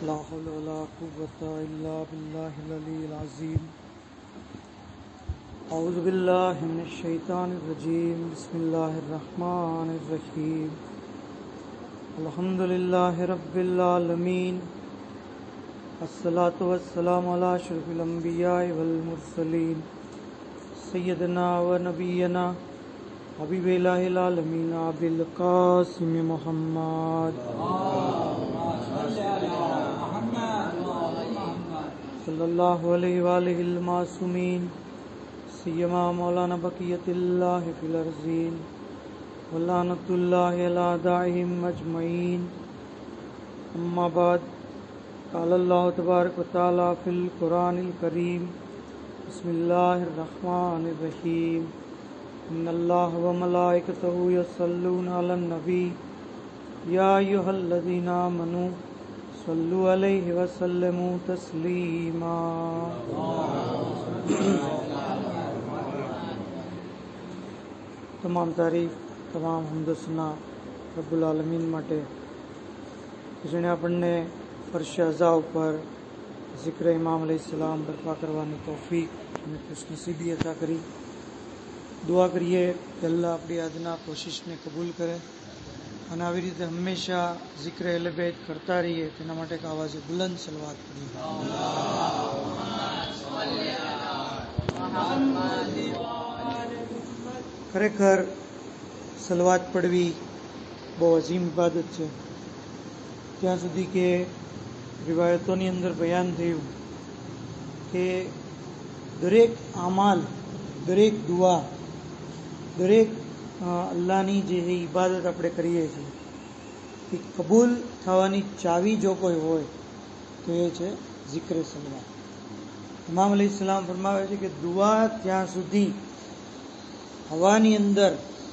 لا حول ولا قوة إلا بالله العلي العظيم. أعوذ بالله من الشيطان الرجيم. بسم الله الرحمن الرحيم. الحمد لله رب العالمين. الصلاة والسلام على أشرف الأنبياء والمرسلين سيدنا ونبينا حبيب الله العالمين أبي القاسم محمد صلى الله عليه وآله المعصومين سيما مولانا بقية الله في الأرضين ولعنة الله على أعدائهم أجمعين. أما بعد، قال الله تبارك وتعالى في القرآن الكريم: بسم الله الرحمن الرحيم. إن الله وملائكته يصلون على النبي يا أيها الذين آمنوا صلوا عليه وسلموا تسليما. તમામ તારીફ, તમામ હમદસના રબ્બુલ આલમીન માટે, જેણે આપણને ફર્શ અઝા ઉપર ઝિક્ર ઇમામ અલૈહિસ્સલામ બરપા કરવાની તૌફીક અને ખુશનસીબી અતા કરી. દુઆ કરીએ કે અલ્લાહ આપણી આજના કોશિશને કબૂલ કરે અને આવી રીતે હંમેશા ઝિક્ર અહલે બેત કરતા રહીએ. તેના માટે એક આવાજે બુલંદ સલવાત કરીએ. ખરેખર સલવાત પડવી બહુ અઝીમ ઇબાદત છે. ત્યાં સુધી કે રિવાયતોની અંદર બયાન થયું કે દરેક આમાલ, દરેક દુઆ, દરેક અલ્લાહની જે ઇબાદત આપણે કરીએ છીએ એ કબૂલ થવાની ચાવી જો કોઈ હોય તો એ છે ઝિક્ર સલવાત. ઇમામ અલૈહિસ્સલામ ફરમાવે છે કે દુઆ ત્યાં સુધી હવાની અંદર,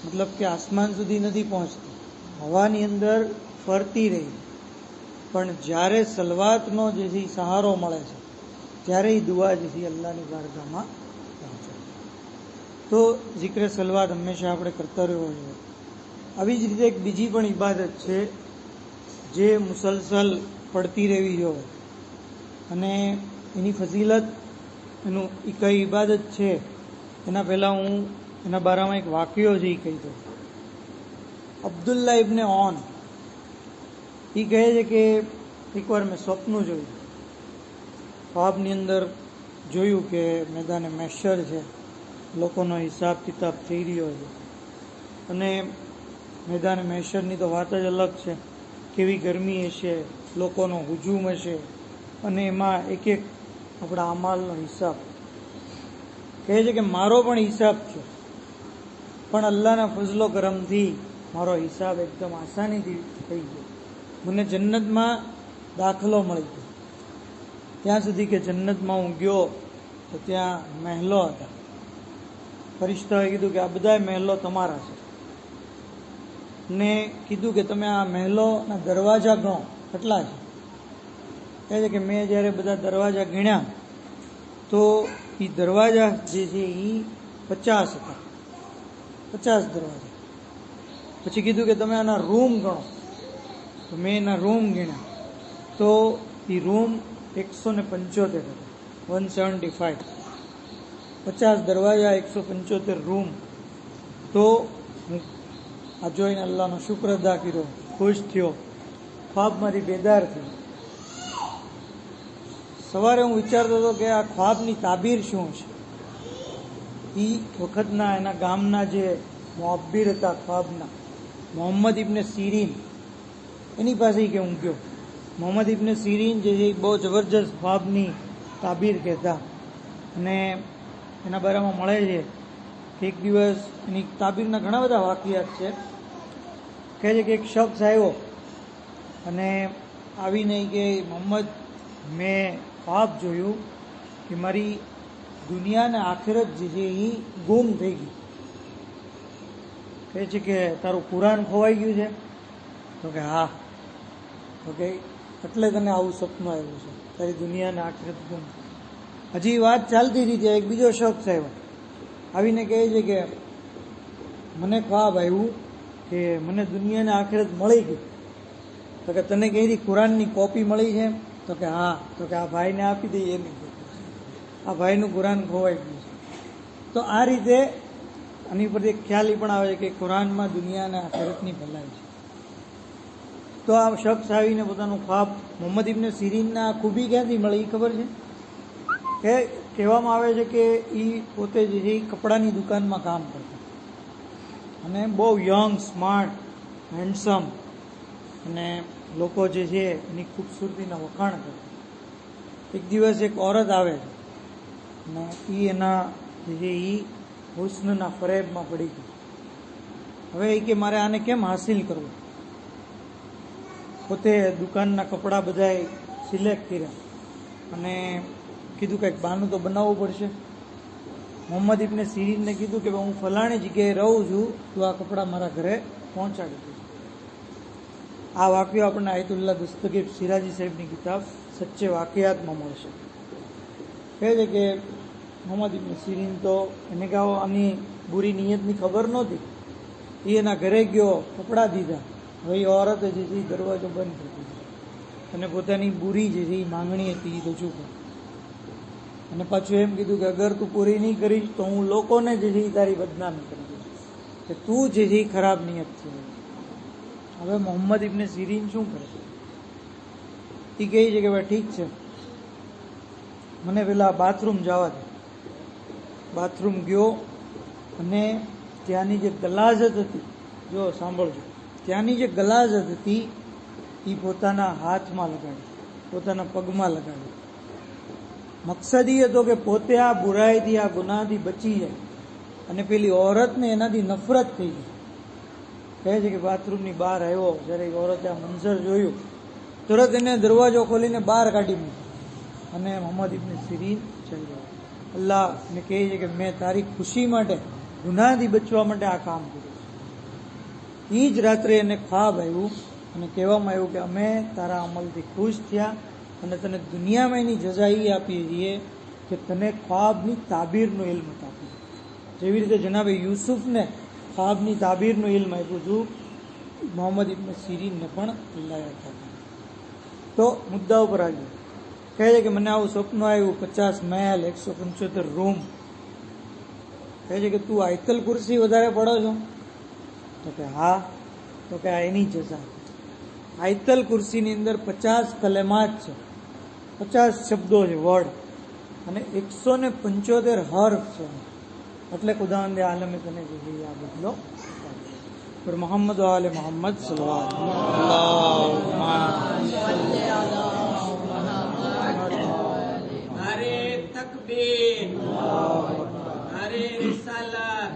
મતલબ કે આસમાન સુધી નથી પહોંચતી, હવાની અંદર ફરતી રહી, પણ જ્યારે સલવાતનો જે છે સહારો મળે છે ત્યારે એ દુઆ જે છે અલ્લાહની બારગાહમાં પહોંચે. તો ઝિક્ર સલવાત હંમેશા આપણે કરતા રહેવો જોઈએ. આવી જ રીતે એક બીજી પણ ઇબાદત છે જે મુસલસલ પડતી રહેવી જોઈએ, અને એની ફઝીલત, એનું એ કઈ ઇબાદત છે એના પહેલાં હું એના બારામાં એક વાક્યો છે એ કહી દઉં. અબ્દુલ્લા ઇબ્ને ઓન એ કહે છે કે એકવાર મેં સ્વપ્ન જોયું, ખ્વાબની અંદર જોયું કે મેદાને મહેશર છે, લોકોનો હિસાબ કિતાબ થઈ રહ્યો છે, અને મેદાન મહેશરની તો વાત જ અલગ છે. કેવી ગરમી હશે, લોકોનો હુજુમ હશે, અને એમાં એક એક આપણા અમાલનો હિસાબ. કહે છે કે મારો પણ હિસાબ છે, પણ અલ્લાહના ફઝલો કરમથી મારો હિસાબ એકદમ આસાનીથી થઈ ગયો. મને જન્નતમાં દાખલો મળી ગયો. ત્યાં સુધી કે જન્નતમાં હું ગયો તો ત્યાં મહેલો હતા. ફરિશ્તાએ કીધું કે આ બધા મહેલો તમારા છે, ને કીધું કે તમે આ મહેલોના દરવાજા ગણો કેટલા છે. કહે છે કે મેં જ્યારે બધા દરવાજા ગણ્યા તો એ દરવાજા જે છે એ 50 હતા, 50 દરવાજા. પછી કીધું કે તમે આના રૂમ ગણો, તો મેં એના રૂમ ગણ્યા તો એ રૂમ 175 હતા, 175. 50 દરવાજા, 175 રૂમ. તો હું આ જોઈને અલ્લાહનો શુક્ર અદા કર્યો, ખુશ થયો, ખ્વાબમાંથી બેદાર થયો. સવારે હું વિચારતો હતો કે આ ખ્વાબની તાબીર શું છે. એ વખતના એના ગામના જે મુઅબ્બિર હતા ખ્વાબના, મોહમ્મદ ઇબ્ને સિરીન, એની પાસે કે હું ગયો. મોહમ્મદ ઇબ્ને સિરીન જે છે એ બહુ જબરજસ્ત ખ્વાબની તાબીર કહેતા, અને એના બારામાં મળે છે કે એક દિવસ એની તાબીરના ઘણા બધા વાકિયાત છે. કહે છે કે એક શખ્સ આવ્યો અને આવીને કે મોહમ્મદ, મેં ખ્વાબ જોયું કે મારી દુનિયા અને આખિરત જે છે એ ગુમ થઈ ગઈ. કહે છે કે તારું કુરાન ખોવાઈ ગયું છે? તો કે હા. તો કે એટલે તને આવું સપનું આવ્યું છે, તારી દુનિયા અને આખિરત ગુમ. હજી વાત ચાલતી હતી ત્યાં એક બીજો શખ્સ આવ્યો, આવીને કહે છે કે મને ખ્વાબ આવ્યું કે મને દુનિયાને આખિરત મળી ગઈ. તો કે તને કઈ કુરાનની કોપી મળી છે? તો કે હા, તો કે આ ભાઈને આપી દઈએ, એની આ ભાઈનું કુરાન ખોવાઈ ગયું છે. તો આ રીતે આની પરથી એક ખ્યાલ એ પણ આવે છે કે કુરાનમાં દુનિયાના આખિરતની ભલાઈ છે. તો આ શખ્સ આવીને પોતાનું ખ્વાબ, મોહમ્મદ ઇબ્ન સિરીનના ખૂબી ક્યાંથી મળે એ ખબર છે કે કહેવામાં આવે છે કે એ પોતે જે છે એ કપડાની દુકાનમાં કામ કરતા અને બહુ યંગ, સ્માર્ટ, હેન્ડસમ, અને લોકો જે છે એની ખૂબસૂરતીના વખાણ કરે. એક દિવસ એક ઓરત આવે છે અને એ એના જે છે એ હુસ્નના ફરેબમાં પડી ગઈ. હવે એ કે મારે આને કેમ હાસિલ કરવું? પોતે દુકાનના કપડાં બધાય સિલેક્ટ કર્યા અને કીધું કંઈક બહાનું તો બનાવવું પડશે. મોહમ્મદ ઇબ્ન સિરીનને કીધું કે હું ફલાણી જગ્યાએ રહું છું, તું આ કપડાં મારા ઘરે પહોંચાડી દઈશ. આ વાક્યો આપણને આયતુલ્લાહ દસ્તગીર સિરાજી સાહેબની કિતાબ સચ્ચે વાકિયાતમાં મળશે. કહે છે કે મોહમ્મદ ઇબ્ન સિરીન તો એને કહો આની બુરી નિયતની ખબર નહોતી. એ એના ઘરે ગયો, કપડાં દીધા. હવે એ ઓરતે જે છે દરવાજો બંધ કરી દીધો અને પોતાની બુરી જે છે એ માંગણી હતી એ રજૂ કરી. અને પાછું એમ કીધું કે અગર તું પૂરી નહીં કરીશ તો હું લોકોને જે છે એ તારી બદનામી કરી દઈશ કે તું જે છે એ ખરાબ નિયત છે. હવે મોહમ્મદ ઇબ્ન સિરીન શું કરે? એ કહે છે કે ભાઈ ઠીક છે, મને પેલા બાથરૂમ જવા દે. બાથરૂમ ગયો અને ત્યાંની જે ગલાઝત હતી, જો સાંભળજો, ત્યાંની જે ગલાઝત હતી એ પોતાના હાથમાં લગાડી, પોતાના પગમાં લગાડી. મકસદ એ હતો કે પોતે આ બુરાઈથી, આ ગુનાહથી બચી જાય અને પેલી ઓરતને એનાથી નફરત થઈ ગઈ. કહે છે કે બાથરૂમની બહાર આવ્યો, જ્યારે ઓરતે આ મંઝર જોયું તરત એને દરવાજો ખોલીને બહાર કાઢી મૂક્યો અને મોહમ્મદ ઇબ્ન સિરીન ચડી ગયો. અલ્લાહને કહે છે કે મેં તારી ખુશી માટે, ગુનાહથી બચવા માટે આ કામ કર્યું. એ જ રાત્રે એને ખ્વાબ આવ્યું અને કહેવામાં આવ્યું કે અમે તારા અમલથી ખુશ થયા અને તને દુનિયામાં એની જઝા એ આપીએ છીએ કે તને ખ્વાબની તાબીરનું ઇલ્મ આપ્યું. જેવી રીતે જનાબે યુસુફને ખ્વાબની તાબીરનું ઇલ્મ આપ્યું હતું, મોહમ્મદ ઇબ્ન સિરીનને પણ અલ્લાહે આપ્યું. તો મુદ્દા ઉપર આવ્યું. કહે છે કે મને આવું સ્વપ્ન આવ્યું, 50 મહેલ, 175 રૂમ. કહે છે કે તું આયતલ કુરસી વધારે પડો છો? તો કે હા. તો કે આ એની જઝા. આયતલ કુરસીની અંદર 50 કલેમાત છે, 50 શબ્દો છે, વર્ડ, અને 175 હર્ફ છે. એટલે ખુદાવંદે આલમે તને જે આ બદલો પર મોહમ્મદ આલે મોહમ્મદ સલ્લલ્લાહુ નારે તકબીર, નારે રિસાલત,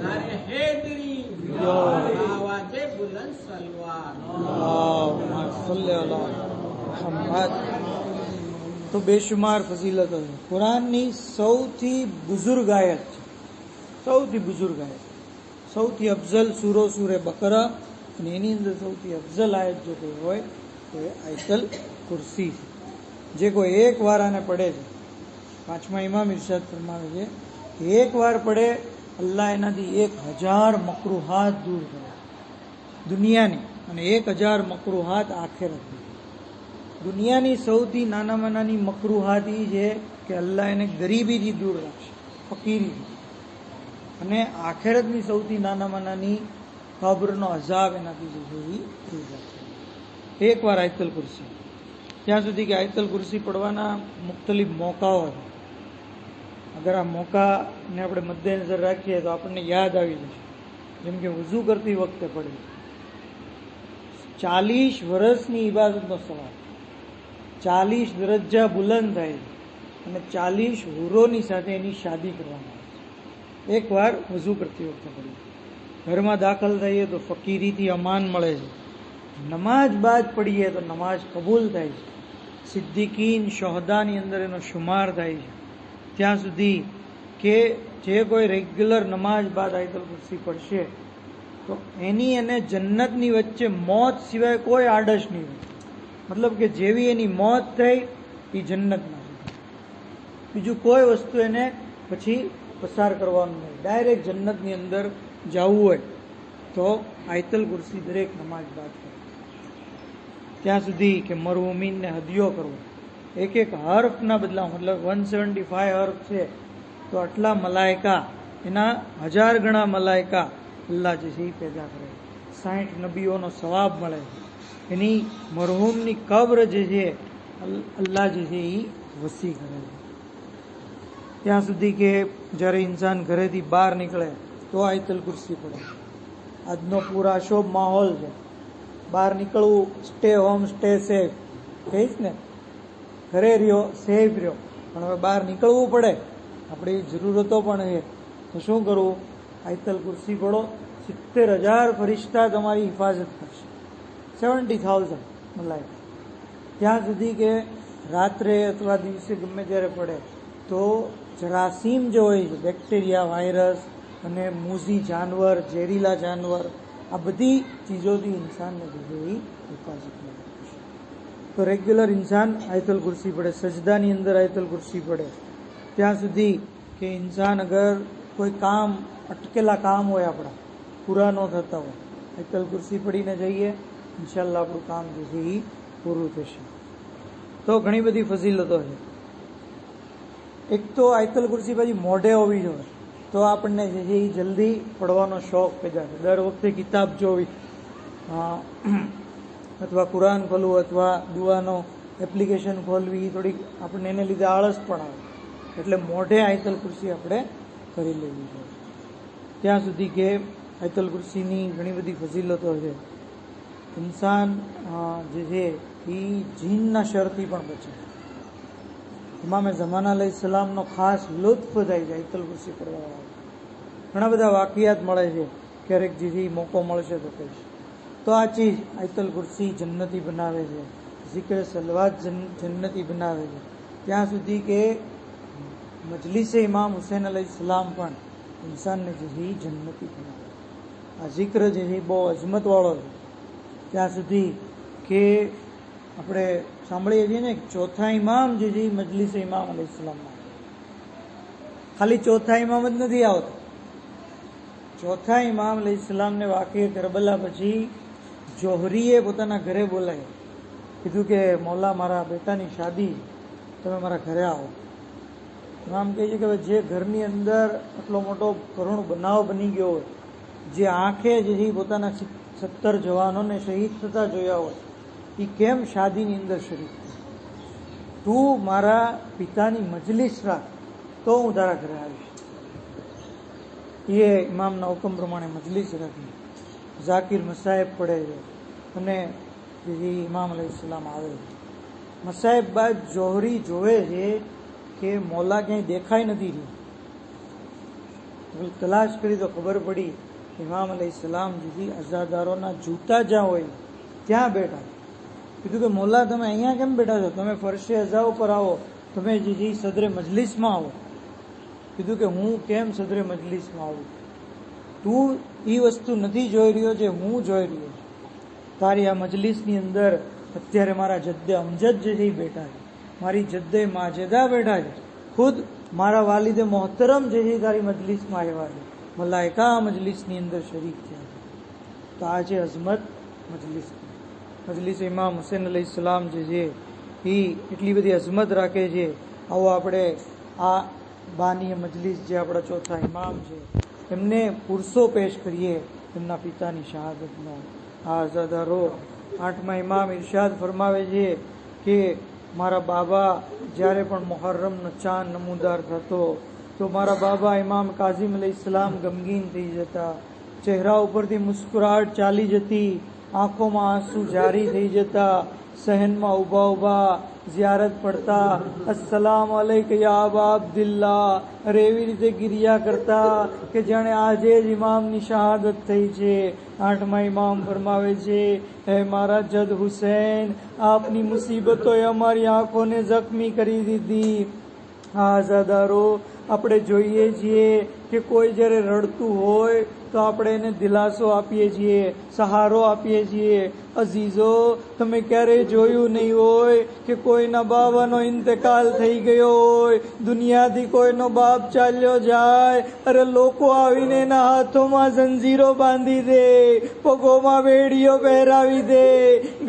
નારે હૈદરી, આવાજે બુલંદ સલવાર. તો બેશુમાર ફઝીલતો છે. કુરાનની સૌથી બુઝુર્ગ આયત છે, સૌથી બુઝુર્ગ આયત, સૌથી અફઝલ સૂરો સૂરે બકરા, અને એની અંદર સૌથી અફઝલ આયત જો કોઈ હોય તો એ આયતલ કુરસી છે. જે કોઈ એક વાર આને પડે છે, 5મા ઇમામ ઇરશાદ ફરમાવે છે કે એક વાર પડે અલ્લાહ એનાથી 1000 મકરૂહાત દૂર કરે દુનિયાની, અને 1000 મકરૂહાત આખિરતની. દુનિયાની સૌથી નાનામાં નાની મકરૂહાત એ છે કે અલ્લાહ એને ગરીબીથી દૂર રાખશે, ફકીરીથી. અને આખિરતની સૌથી નાનામાં નાની કબ્રનો અઝાબ એનાથી જે છે એ દૂર રાખશે. એક વાર આયતલ કુરસી. ત્યાં સુધી કે આયતલ કુરસી પડવાના મુખ્તલિફ મોકાઓ છે. અગર આ મોકાને આપણે મદ્દેનજર રાખીએ તો આપણને યાદ આવી જશે. જેમ કે વઝૂ કરતી વખતે પડે, 40 વર્ષની ઇબાદતનો સવાલ, 40 દરજ્જા બુલંદ થાય અને 40 હુરોની સાથે એની શાદી કરવામાં આવે છે. એકવાર વઝૂ કરતી વખતે પડે. ઘરમાં દાખલ થઈએ તો ફકીરીથી અમાન મળે છે. નમાજ બાદ પડીએ તો નમાજ કબૂલ થાય છે. સિદ્દીકીન, શહોદાની અંદર એનો શુમાર થાય છે. ત્યાં સુધી કે જે કોઈ રેગ્યુલર નમાજ બાદ આયતલ કુરસી પડશે તો એની અને જન્નતની વચ્ચે મોત સિવાય કોઈ આડશ નહીં હોય. મતલબ કે જેવી એની મોત થઈ એ જન્નતમાં છે, બીજું કોઈ વસ્તુ એને પછી પસાર કરવાનું નહીં. ડાયરેક્ટ જન્નતની અંદર જવું હોય તો આયતલ કુરસી દરેક નમાજ બાદ કરે. ત્યાં સુધી કે મરહુમીનને હદિયો કરવો, એક એક હર્ફના બદલા, મતલબ 175 હર્ફ છે તો આટલા મલાયકા, એના 1000 ગણા મલાયકા અલ્લાહ જે છે એ પેદા કરે, 60 નબીઓનો સવાબ મળે, એની મરહુમની કબ્ર જે છે અલ્લાહ જે છે એ વસી કરે છે. ત્યાં સુધી કે જ્યારે ઇન્સાન ઘરેથી બહાર નીકળે તો આયતલ કુર્સી પડે. આજનો પૂરા શોભ માહોલ છે, બહાર નીકળવું, સ્ટે હોમ સ્ટે સેફ કહીશ ને, ઘરે રહ્યો સેફ રહ્યો, પણ હવે બહાર નીકળવું પડે, આપણી જરૂરતો પણ છે, તો શું કરવું? આયતલ કુર્સી પડો, 70,000 ફરિશ્તા તમારી હિફાજત કરશે, 70,000 મલાઈકા. ત્યાં સુધી કે રાત્રે અથવા દિવસે ગમે ત્યારે પડે તો જરાસીમ જે હોય છે, બેક્ટેરિયા, વાયરસ અને મૂઝી જાનવર, ઝેરીલા જાનવર, આ બધી ચીજોથી ઇન્સાનને એ હિફાજત મળે. તો રેગ્યુલર ઇન્સાન આયતલ કુર્સી પડે, સજદાની અંદર આયતલ કુર્સી પડે. ત્યાં સુધી કે ઇન્સાન અગર કોઈ કામ, અટકેલા કામ હોય આપણા, પૂરા ન થતા હોય, આયતલ કુર્સી પડીને જઈએ, ઇન્શાલ્લાહ આપણું કામ જે છે એ પૂરું થશે. તો ઘણી બધી ફઝીલતો છે. એક તો આયતલ કુર્સી પછી મોઢે હોવી જોઈએ, તો આપણને જે છે એ જલ્દી પડવાનો શોખ પેદા થાય. દર વખતે કિતાબ જોવી અથવા કુરાન ખોલવું અથવા દુઆનો એપ્લિકેશન ખોલવી, થોડીક આપણને એને લીધે આળસ પણ આવે, એટલે મોઢે આયતલ કુર્સી આપણે કરી લેવી જોઈએ. ત્યાં સુધી કે આયતલ કુર્સીની ઘણી બધી ફઝીલતો છે. ઇન્સાન જે છે એ જીનના શરથી પણ બચે. ઇમામે ઝમાના અલૈહિસ્સલામનો ખાસ લુત્ફ થાય છે આયતલ કુર્સી પડવા. ઘણા બધા વાકિયાત મળે છે, ક્યારેક જે મોકો મળશે તો કહીશ. તો આ ચીજ આયતલ કુર્સી જન્નતી બનાવે છે, ઝિક્ર સલવાત જન્નતી બનાવે છે. ત્યાં સુધી કે મજલિસે ઇમામ હુસૈન અલૈહિસ્સલામ પણ ઇન્સાનને જે છે જન્નતી બનાવે. આ ઝિક્ર જે છે બહુ અઝમતવાળો છે. ત્યાં સુધી કે આપણે સાંભળીએ છીએ ને, ચોથા ઇમામ જે છે મજલિસે ઇમામ અલૈહિસ્સલામમાં, ખાલી ચોથા ઇમામ જ નથી આવતા. ચોથા ઇમામ અલૈહિસ્સલામને વાકીએ કરબલા પછી જોહરીએ પોતાના ઘરે બોલાવ્યા, કીધું કે મૌલા મારા બેટાની શાદી, તમે મારા ઘરે આવો. ઇમામ કહે છે કે જે ઘરની અંદર આટલો મોટો કરુણ બનાવ બની ગયો હોય, જે આંખે જે છે પોતાના 70 જવાનોને શહીદ થતા જોયા હોય, એ કેમ શાદીની અંદર શરીક થાય? તું મારા પિતાની મજલિસ રાખ તો હું તારા ઘરે આવીશ. એ ઇમામના હુકમ પ્રમાણે મજલિસ રાખી, ઝાકિર મસાહેબ પડે છે અને જે ઇમામ અલૈહિસ્સલામ આવે છે. મસાહેબ બાદ જોહરી જોવે છે કે મૌલા ક્યાંય દેખાઈ નથી રહ્યું. તલાશ કરી તો ખબર પડી ઇમામ અલૈહિસ્સલામ જે અઝાદારોના જૂતા જ્યાં હોય ત્યાં બેઠા. કીધું કે મૌલા તમે અહીંયા કેમ બેઠા છો? તમે ફરશે અઝા ઉપર આવો, તમે જે સદરે મજલિસમાં આવો. કીધું કે હું કેમ સદરે મજલિસમાં આવું? તું એ વસ્તુ નથી જોઈ રહ્યો જે હું જોઈ રહ્યો છું. તારી આ મજલિસની અંદર અત્યારે મારા જદ્દે અમજદ જે છે બેઠા છે, મારી જદ્દે માજેદા બેઠા છે, ખુદ મારા વાલિદે મોહતરમ જે છે તારી મજલિસમાં આવ્યા છે, મલાયકા મજલિસની અંદર શરીક થયા છે. તો આ છે અઝમત મજલિસ. મજલિસ ઇમામ હુસૈન અલૈહિસ્સલામ જે છે એ એટલી બધી અઝમત રાખે છે. આવો આપણે આ બાની મજલિસ જે આપણા ચોથા ઇમામ છે એમને પુરસો પેશ કરીએ એમના પિતાની શહાદતનો. આ અઝાદારો 8મા ઇમામ ઇરશાદ ફરમાવે છે કે મારા બાબા જ્યારે પણ મુહર્રમનો ચાંદ નમૂદાર થતો તો મારા બાબા ઇમામ કાઝિમ અલૈહિસ્સલામ ગમગીન થઈ જતા, ચહેરા ઉપરથી મુસ્કુરાહટ ચાલી જતી, આંખોમાં આંસુ જારી થઈ જતા, સહનમાં ઊભા ઊભા ઝિયારત પડતા, અસ્સલામ અલૈક યા અબા અબ્દિલ્લા, અરે એવી રીતે ગિરિયા કરતા કે જાણે આજે જ ઇમામની શહાદત થઈ છે. 8મા ઇમામ ફરમાવે છે, હે મારા જદ હુસૈન, આપની મુસીબતોએ અમારી આંખોને જખ્મી કરી દીધી. હા અઝાદારો, આપણે જોઈએ છીએ કે કોઈ જ્યારે રડતું હોય તો આપણે એને દિલાસો આપીએ છીએ, સહારો આપીએ છીએ. અઝીઝો, તમે ક્યારેય જોયું નહીં હોય કે કોઈના બાબાનો ઇંતકાલ થઈ ગયો હોય, દુનિયાથી કોઈનો બાપ ચાલ્યો જાય, અરે લોકો આવીને એના હાથોમાં જંજીરો બાંધી દે, પગોમાં બેડીઓ પહેરાવી દે,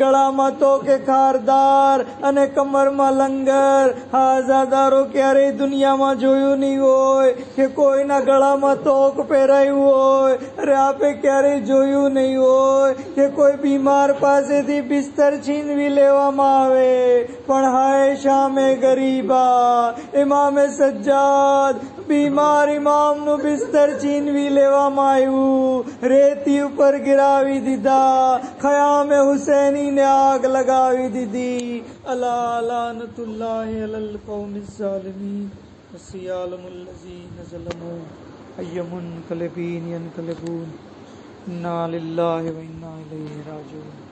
ગળામાં તો કે ખારદાર અને કમરમાં લંગર. આઝાદારો ક્યારેય દુનિયામાં જોયું નહીં હોય કે કોઈના ગળામાં તોક પહેરાયું હોય. અરે આપે ક્યારેય જોયું નહીં હોય કે કોઈ બીમાર પાસેથી બિસ્તર છીનવી લેવામાં આવે. પણ હાય શામે ગરીબા, ઇમામે સજ્જાદ, બીમાર ઇમામનું બિસ્તર છીનવી લેવામાં આવ્યું, રેતી ઉપર ગિરાવી દીધા, ખયામે હુસૈનીને આગ લગાવી દીધી. અલા લાનતુલ્લાહિ અલલ કૌમિઝ ઝાલિમીન વસિયાલમુલ લઝીન ઝલમુ અય્યમુન કલબીન યનકલબૂન. ઇન્ના લિલ્લાહિ વ ઇન્ના ઇલૈહિ રાજીઉન.